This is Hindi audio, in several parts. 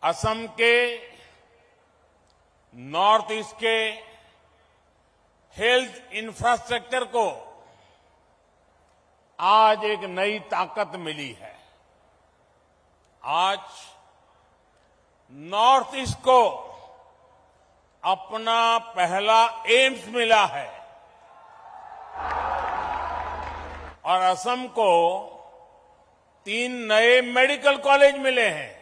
असम के नॉर्थ ईस्ट के हेल्थ इंफ्रास्ट्रक्चर को आज एक नई ताकत मिली है। आज नॉर्थ ईस्ट को अपना पहला एम्स मिला है और असम को 3 नए मेडिकल कॉलेज मिले हैं।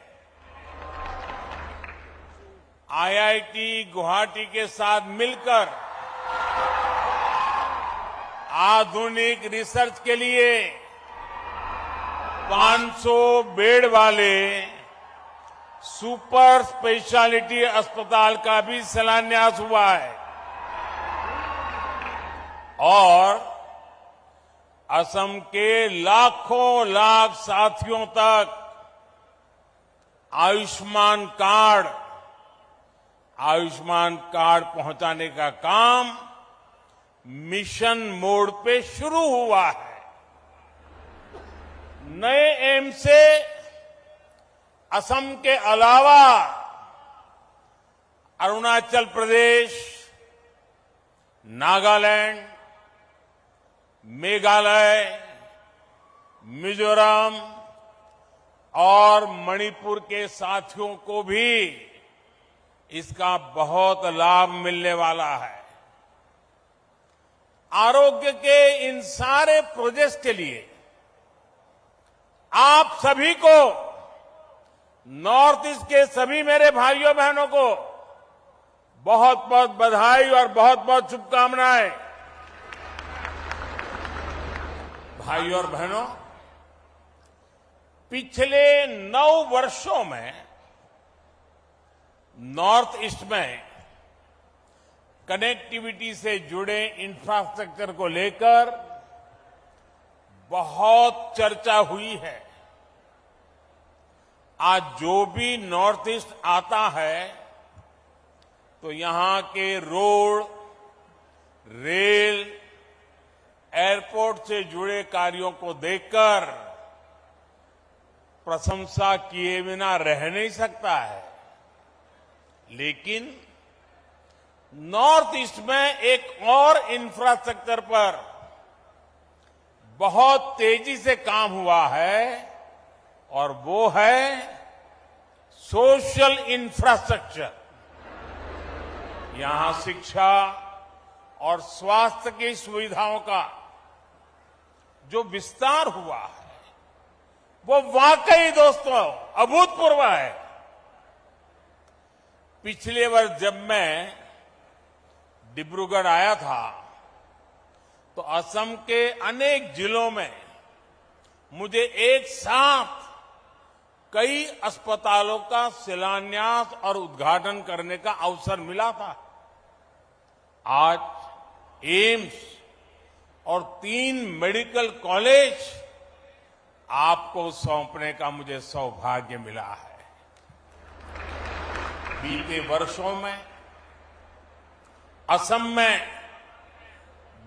आईआईटी गुवाहाटी के साथ मिलकर आधुनिक रिसर्च के लिए 500 बेड वाले सुपर स्पेशलिटी अस्पताल का भी शिलान्यास हुआ है और असम के लाखों लाख साथियों तक आयुष्मान कार्ड पहुंचाने का काम मिशन मोड पे शुरू हुआ है। नए एम्स से असम के अलावा अरुणाचल प्रदेश, नागालैंड, मेघालय, मिजोरम और मणिपुर के साथियों को भी इसका बहुत लाभ मिलने वाला है। आरोग्य के इन सारे प्रोजेक्ट्स के लिए आप सभी को, नॉर्थ ईस्ट के सभी मेरे भाइयों बहनों को बहुत बहुत बधाई और बहुत बहुत शुभकामनाएं। भाइयों और बहनों, पिछले 9 वर्षों में नॉर्थ ईस्ट में कनेक्टिविटी से जुड़े इंफ्रास्ट्रक्चर को लेकर बहुत चर्चा हुई है। आज जो भी नॉर्थ ईस्ट आता है तो यहां के रोड, रेल, एयरपोर्ट से जुड़े कार्यों को देखकर प्रशंसा किए बिना रह नहीं सकता है। लेकिन नॉर्थ ईस्ट में एक और इंफ्रास्ट्रक्चर पर बहुत तेजी से काम हुआ है और वो है सोशल इंफ्रास्ट्रक्चर। यहां शिक्षा और स्वास्थ्य की सुविधाओं का जो विस्तार हुआ है वो वाकई दोस्तों अभूतपूर्व है। पिछले वर्ष जब मैं डिब्रूगढ़ आया था तो असम के अनेक जिलों में मुझे एक साथ कई अस्पतालों का शिलान्यास और उद्घाटन करने का अवसर मिला था। आज एम्स और 3 मेडिकल कॉलेज आपको सौंपने का मुझे सौभाग्य मिला है। बीते वर्षों में असम में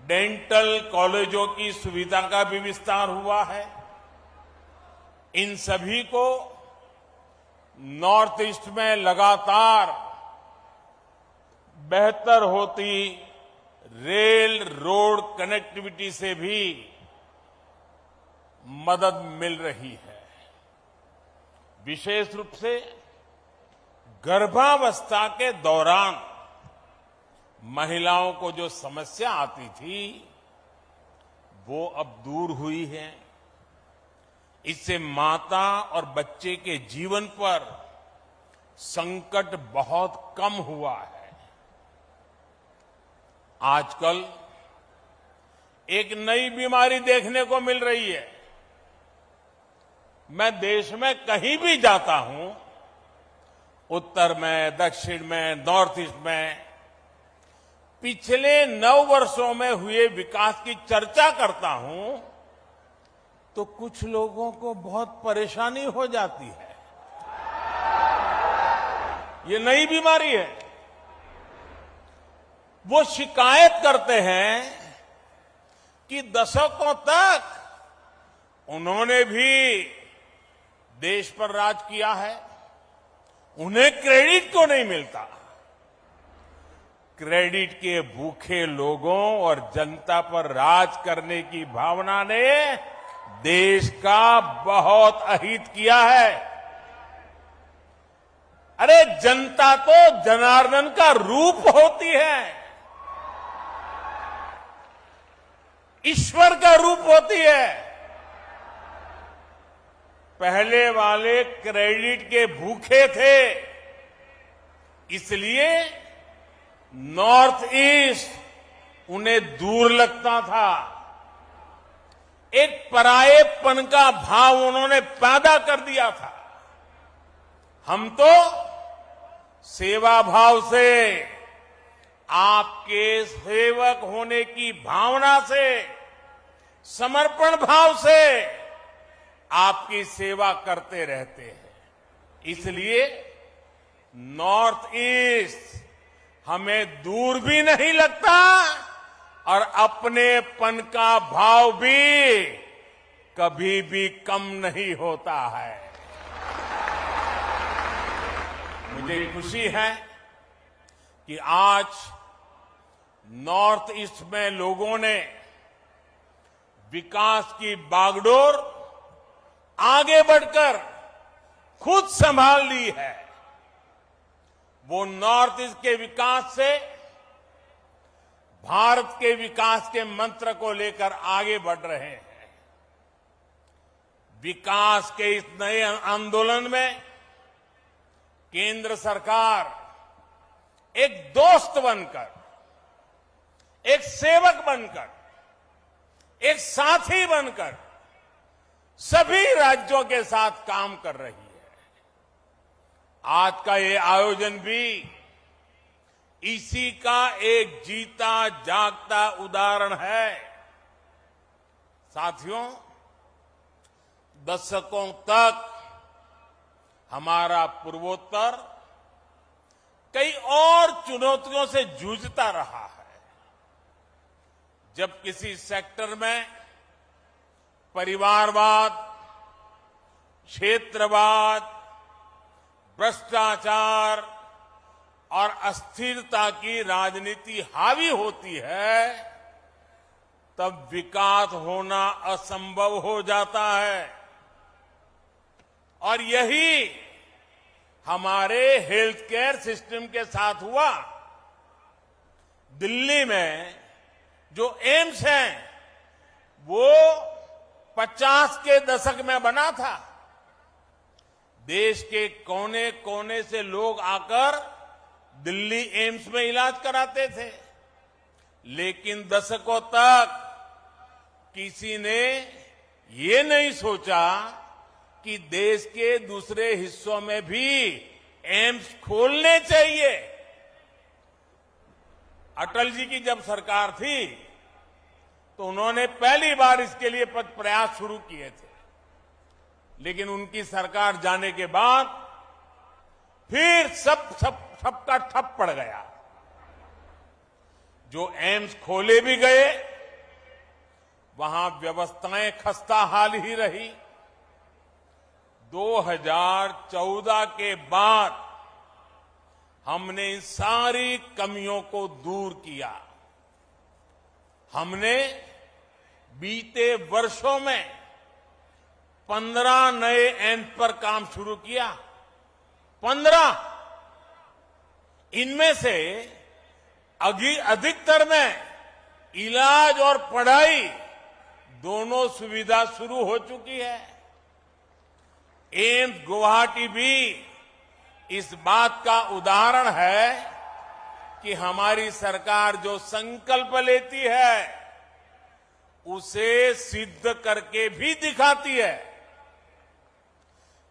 डेंटल कॉलेजों की सुविधा का भी विस्तार हुआ है। इन सभी को नॉर्थ ईस्ट में लगातार बेहतर होती रेल रोड कनेक्टिविटी से भी मदद मिल रही है। विशेष रूप से गर्भावस्था के दौरान महिलाओं को जो समस्या आती थी वो अब दूर हुई है। इससे माता और बच्चे के जीवन पर संकट बहुत कम हुआ है। आजकल एक नई बीमारी देखने को मिल रही है। मैं देश में कहीं भी जाता हूं, उत्तर में, दक्षिण में, नॉर्थ ईस्ट में, पिछले 9 वर्षों में हुए विकास की चर्चा करता हूं तो कुछ लोगों को बहुत परेशानी हो जाती है। ये नई बीमारी है। वो शिकायत करते हैं कि दशकों तक उन्होंने भी देश पर राज किया है, उन्हें क्रेडिट क्यों नहीं मिलता? क्रेडिट के भूखे लोगों और जनता पर राज करने की भावना ने देश का बहुत अहित किया है। अरे जनता तो जनार्दन का रूप होती है, ईश्वर का रूप होती है। पहले वाले क्रेडिट के भूखे थे, इसलिए नॉर्थ ईस्ट उन्हें दूर लगता था। एक परायेपन का भाव उन्होंने पैदा कर दिया था। हम तो सेवा भाव से, आपके सेवक होने की भावना से, समर्पण भाव से आपकी सेवा करते रहते हैं। इसलिए नॉर्थ ईस्ट हमें दूर भी नहीं लगता और अपनेपन का भाव भी कभी भी कम नहीं होता है। मुझे खुशी है कि आज नॉर्थ ईस्ट में लोगों ने विकास की बागडोर आगे बढ़कर खुद संभाल ली है। वो नॉर्थ ईस्ट के विकास से भारत के विकास के मंत्र को लेकर आगे बढ़ रहे हैं। विकास के इस नए आंदोलन में केंद्र सरकार एक दोस्त बनकर, एक सेवक बनकर, एक साथी बनकर सभी राज्यों के साथ काम कर रही है। आज का ये आयोजन भी इसी का एक जीता जागता उदाहरण है। साथियों, दशकों तक हमारा पूर्वोत्तर कई और चुनौतियों से जूझता रहा है। जब किसी सेक्टर में परिवारवाद, क्षेत्रवाद, भ्रष्टाचार और अस्थिरता की राजनीति हावी होती है, तब विकास होना असंभव हो जाता है। और यही हमारे हेल्थ केयर सिस्टम के साथ हुआ। दिल्ली में जो एम्स है वो 50 के दशक में बना था। देश के कोने कोने से लोग आकर दिल्ली एम्स में इलाज कराते थे, लेकिन दशकों तक किसी ने ये नहीं सोचा कि देश के दूसरे हिस्सों में भी एम्स खोलने चाहिए। अटल जी की जब सरकार थी तो उन्होंने पहली बार इसके लिए प्रयास शुरू किए थे, लेकिन उनकी सरकार जाने के बाद फिर सबका ठप पड़ गया। जो एम्स खोले भी गए, वहां व्यवस्थाएं खस्ताहाल ही रही। 2014 के बाद हमने इन सारी कमियों को दूर किया। हमने बीते वर्षों में 15 नए एम्स पर काम शुरू किया। 15। इनमें से अधिकतर में इलाज और पढ़ाई दोनों सुविधा शुरू हो चुकी है। एम्स गुवाहाटी भी इस बात का उदाहरण है कि हमारी सरकार जो संकल्प लेती है उसे सिद्ध करके भी दिखाती है।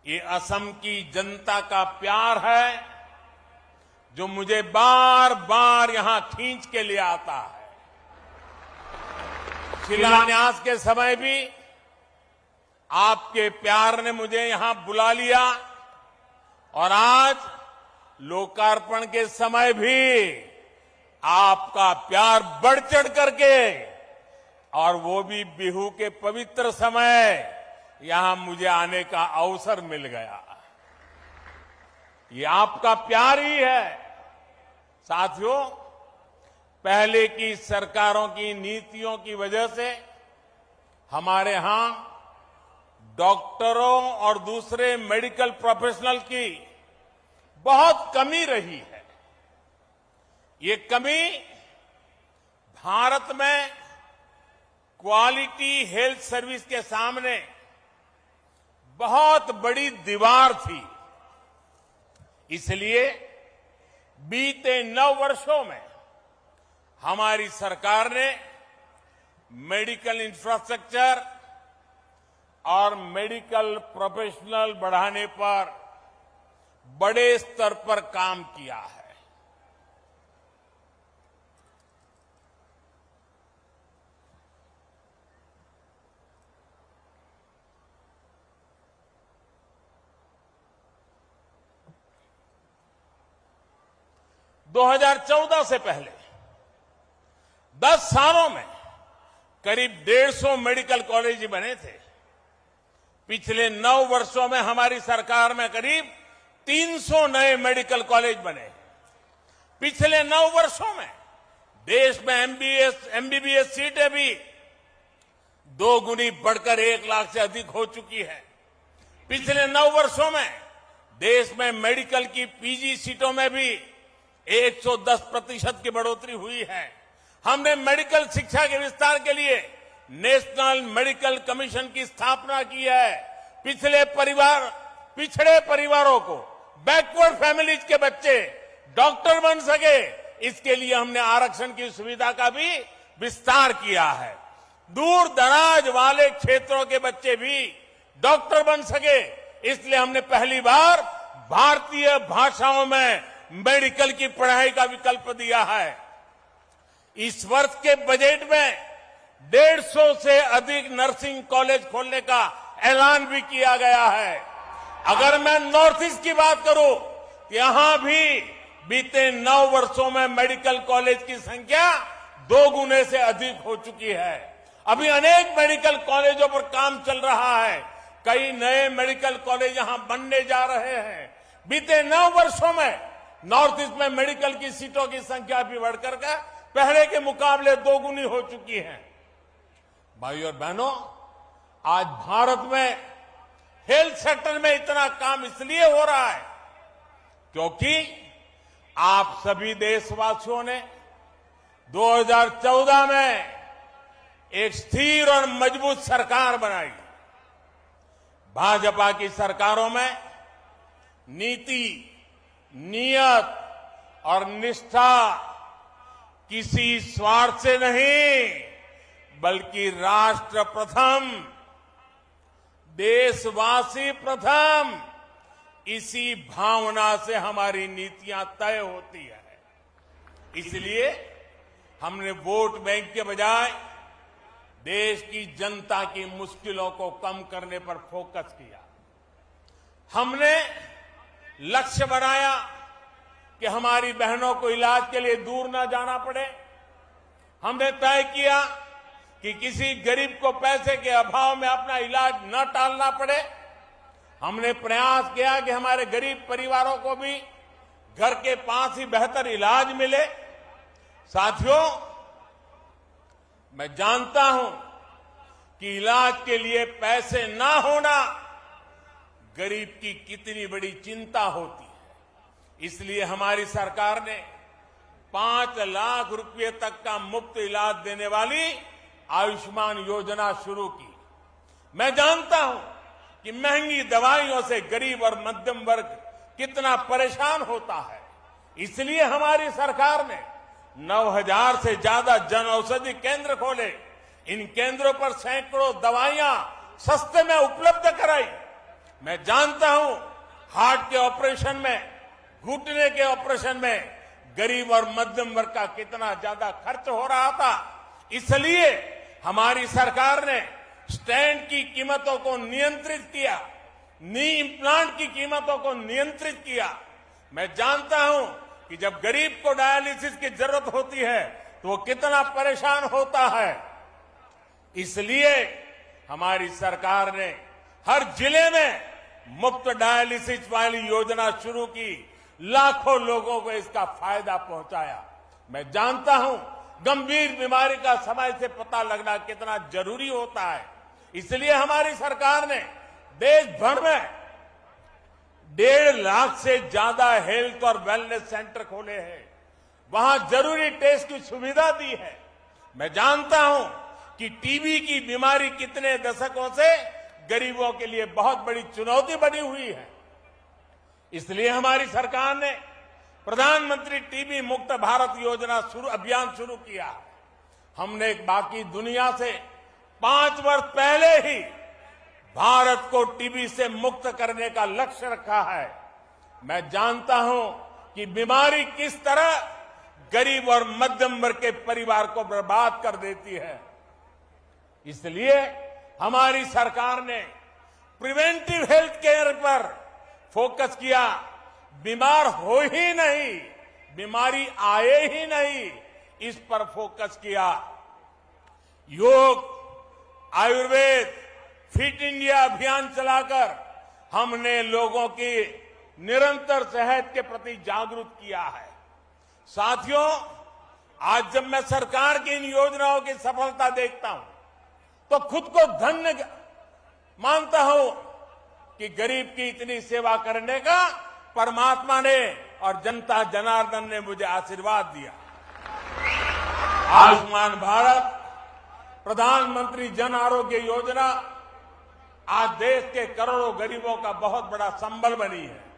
ये असम की जनता का प्यार है जो मुझे बार बार यहां खींच के ले आता है। शिलान्यास के समय भी आपके प्यार ने मुझे यहां बुला लिया और आज लोकार्पण के समय भी आपका प्यार बढ़ चढ़ करके, और वो भी बिहू के पवित्र समय, यहां मुझे आने का अवसर मिल गया। ये आपका प्यार ही है। साथियों, पहले की सरकारों की नीतियों की वजह से हमारे यहां डॉक्टरों और दूसरे मेडिकल प्रोफेशनल की बहुत कमी रही है। ये कमी भारत में क्वालिटी हेल्थ सर्विस के सामने बहुत बड़ी दीवार थी। इसलिए बीते 9 वर्षों में हमारी सरकार ने मेडिकल इंफ्रास्ट्रक्चर और मेडिकल प्रोफेशनल बढ़ाने पर बड़े स्तर पर काम किया है। दो 2014 से पहले 10 सालों में करीब 150 मेडिकल कॉलेज बने थे। पिछले 9 वर्षों में हमारी सरकार में करीब 300 नए मेडिकल कॉलेज बने। पिछले 9 वर्षों में देश में एमबीबीएस सीटें भी 2 गुनी बढ़कर 1 लाख से अधिक हो चुकी है। पिछले 9 वर्षों में देश में मेडिकल की पीजी सीटों में भी 110% की बढ़ोतरी हुई है। हमने मेडिकल शिक्षा के विस्तार के लिए नेशनल मेडिकल कमीशन की स्थापना की है। पिछड़े परिवारों को, बैकवर्ड फैमिलीज के बच्चे डॉक्टर बन सके, इसके लिए हमने आरक्षण की सुविधा का भी विस्तार किया है। दूर दराज वाले क्षेत्रों के बच्चे भी डॉक्टर बन सके, इसलिए हमने पहली बार भारतीय भाषाओं में मेडिकल की पढ़ाई का विकल्प दिया है। इस वर्ष के बजट में 150 से अधिक नर्सिंग कॉलेज खोलने का ऐलान भी किया गया है। अगर मैं नॉर्थ ईस्ट की बात करूं, तो यहां भी बीते 9 वर्षों में मेडिकल कॉलेज की संख्या 2 गुने से अधिक हो चुकी है। अभी अनेक मेडिकल कॉलेजों पर काम चल रहा है। कई नए मेडिकल कॉलेज यहां बनने जा रहे हैं। बीते 9 वर्षों में नॉर्थ ईस्ट में मेडिकल की सीटों की संख्या भी बढ़कर के पहले के मुकाबले 2 गुनी हो चुकी है। भाइयों और बहनों, आज भारत में हेल्थ सेक्टर में इतना काम इसलिए हो रहा है क्योंकि आप सभी देशवासियों ने 2014 में एक स्थिर और मजबूत सरकार बनाई। भाजपा की सरकारों में नीति, नियत और निष्ठा किसी स्वार्थ से नहीं, बल्कि राष्ट्र प्रथम, देशवासी प्रथम, इसी भावना से हमारी नीतियां तय होती है। इसलिए हमने वोट बैंक के बजाय देश की जनता की मुश्किलों को कम करने पर फोकस किया। हमने लक्ष्य बनाया कि हमारी बहनों को इलाज के लिए दूर न जाना पड़े। हमने तय किया कि किसी गरीब को पैसे के अभाव में अपना इलाज न टालना पड़े। हमने प्रयास किया कि हमारे गरीब परिवारों को भी घर के पास ही बेहतर इलाज मिले। साथियों, मैं जानता हूं कि इलाज के लिए पैसे ना होना गरीब की कितनी बड़ी चिंता होती है। इसलिए हमारी सरकार ने 5 लाख रुपए तक का मुफ्त इलाज देने वाली आयुष्मान योजना शुरू की। मैं जानता हूं कि महंगी दवाइयों से गरीब और मध्यम वर्ग कितना परेशान होता है। इसलिए हमारी सरकार ने 9,000 से ज्यादा जन औषधि केंद्र खोले। इन केंद्रों पर सैकड़ों दवाइयां सस्ते में उपलब्ध कराई। मैं जानता हूं हार्ट के ऑपरेशन में, घुटने के ऑपरेशन में गरीब और मध्यम वर्ग का कितना ज्यादा खर्च हो रहा था। इसलिए हमारी सरकार ने स्टेंट की कीमतों को नियंत्रित किया, नी इम्प्लांट की कीमतों को नियंत्रित किया। मैं जानता हूं कि जब गरीब को डायलिसिस की जरूरत होती है तो वो कितना परेशान होता है। इसलिए हमारी सरकार ने हर जिले में मुफ्त डायलिसिस वाली योजना शुरू की, लाखों लोगों को इसका फायदा पहुंचाया। मैं जानता हूं गंभीर बीमारी का समय से पता लगना कितना जरूरी होता है, इसलिए हमारी सरकार ने देश भर में 1.5 लाख से ज्यादा हेल्थ और वेलनेस सेंटर खोले हैं, वहां जरूरी टेस्ट की सुविधा दी है। मैं जानता हूं कि टीबी की बीमारी कितने दशकों से गरीबों के लिए बहुत बड़ी चुनौती बनी हुई है, इसलिए हमारी सरकार ने प्रधानमंत्री टीबी मुक्त भारत योजना अभियान शुरू किया। हमने बाकी दुनिया से 5 वर्ष पहले ही भारत को टीबी से मुक्त करने का लक्ष्य रखा है। मैं जानता हूं कि बीमारी किस तरह गरीब और मध्यम वर्ग के परिवार को बर्बाद कर देती है, इसलिए हमारी सरकार ने प्रिवेंटिव हेल्थ केयर पर फोकस किया। बीमार हो ही नहीं, बीमारी आए ही नहीं, इस पर फोकस किया। योग, आयुर्वेद, फिट इंडिया अभियान चलाकर हमने लोगों की निरंतर सेहत के प्रति जागरूक किया है। साथियों, आज जब मैं सरकार की इन योजनाओं की सफलता देखता हूं तो खुद को धन्य मानता हूं कि गरीब की इतनी सेवा करने का परमात्मा ने और जनता जनार्दन ने मुझे आशीर्वाद दिया। आयुष्मान भारत, प्रधानमंत्री जन आरोग्य योजना आज देश के करोड़ों गरीबों का बहुत बड़ा संबल बनी है।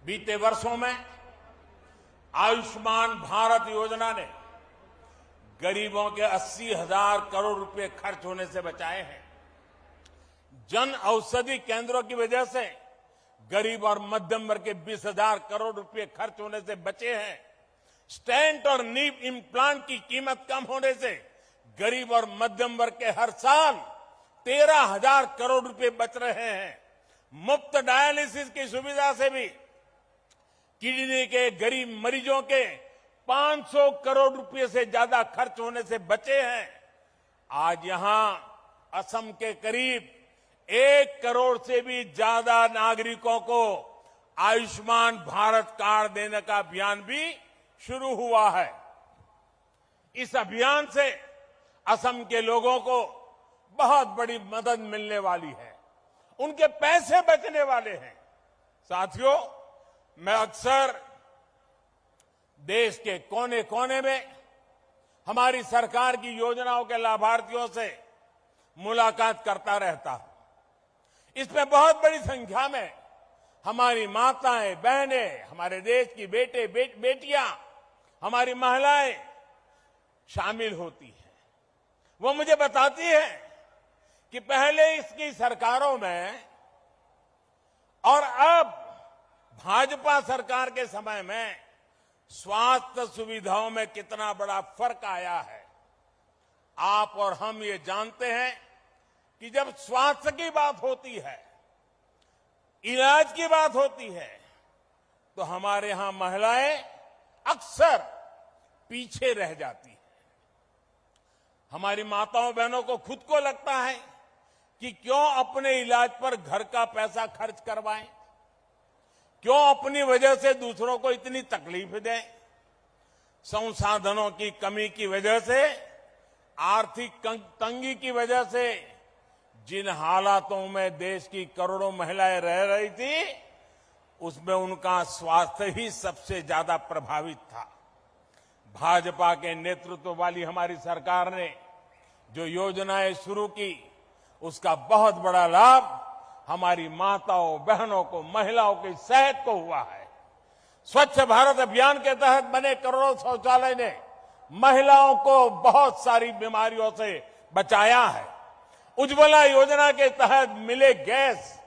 बीते वर्षों में आयुष्मान भारत योजना ने गरीबों के 80,000 करोड़ रुपए खर्च होने से बचाए हैं। जन औषधि केंद्रों की वजह से गरीब और मध्यम वर्ग के 20,000 करोड़ रुपए खर्च होने से बचे हैं। स्टेंट और नी इम्प्लांट की कीमत कम होने से गरीब और मध्यम वर्ग के हर साल 13,000 करोड़ रुपए बच रहे हैं। मुफ्त डायलिसिस की सुविधा से भी किडनी के गरीब मरीजों के 500 करोड़ रुपए से ज्यादा खर्च होने से बचे हैं। आज यहां असम के करीब 1 करोड़ से भी ज्यादा नागरिकों को आयुष्मान भारत कार्ड देने का अभियान भी शुरू हुआ है। इस अभियान से असम के लोगों को बहुत बड़ी मदद मिलने वाली है, उनके पैसे बचने वाले हैं। साथियों, मैं अक्सर देश के कोने कोने में हमारी सरकार की योजनाओं के लाभार्थियों से मुलाकात करता रहता हूं। इसमें बहुत बड़ी संख्या में हमारी माताएं, बहनें, हमारे देश की बेटियां, हमारी महिलाएं शामिल होती हैं। वो मुझे बताती है कि पहले इसकी सरकारों में और अब भाजपा सरकार के समय में स्वास्थ्य सुविधाओं में कितना बड़ा फर्क आया है। आप और हम ये जानते हैं कि जब स्वास्थ्य की बात होती है, इलाज की बात होती है, तो हमारे यहां महिलाएं अक्सर पीछे रह जाती हैं। हमारी माताओं बहनों को खुद को लगता है कि क्यों अपने इलाज पर घर का पैसा खर्च करवाएं, क्यों अपनी वजह से दूसरों को इतनी तकलीफ दें। संसाधनों की कमी की वजह से, आर्थिक तंगी की वजह से जिन हालातों में देश की करोड़ों महिलाएं रह रही थी, उसमें उनका स्वास्थ्य ही सबसे ज्यादा प्रभावित था। भाजपा के नेतृत्व वाली हमारी सरकार ने जो योजनाएं शुरू की, उसका बहुत बड़ा लाभ हमारी माताओं, बहनों को, महिलाओं की सेहत को हुआ है। स्वच्छ भारत अभियान के तहत बने करोड़ों शौचालय ने महिलाओं को बहुत सारी बीमारियों से बचाया है। उज्ज्वला योजना के तहत मिले गैस,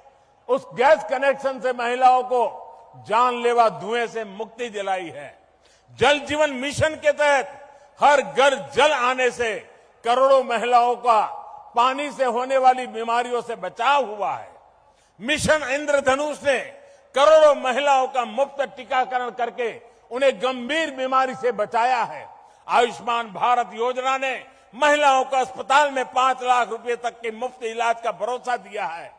उस गैस कनेक्शन से महिलाओं को जानलेवा धुएं से मुक्ति दिलाई है। जल जीवन मिशन के तहत हर घर जल आने से करोड़ों महिलाओं का पानी से होने वाली बीमारियों से बचाव हुआ है। मिशन इंद्रधनुष ने करोड़ों महिलाओं का मुफ्त टीकाकरण करके उन्हें गंभीर बीमारी से बचाया है। आयुष्मान भारत योजना ने महिलाओं को अस्पताल में 5 लाख रुपए तक के मुफ्त इलाज का भरोसा दिया है।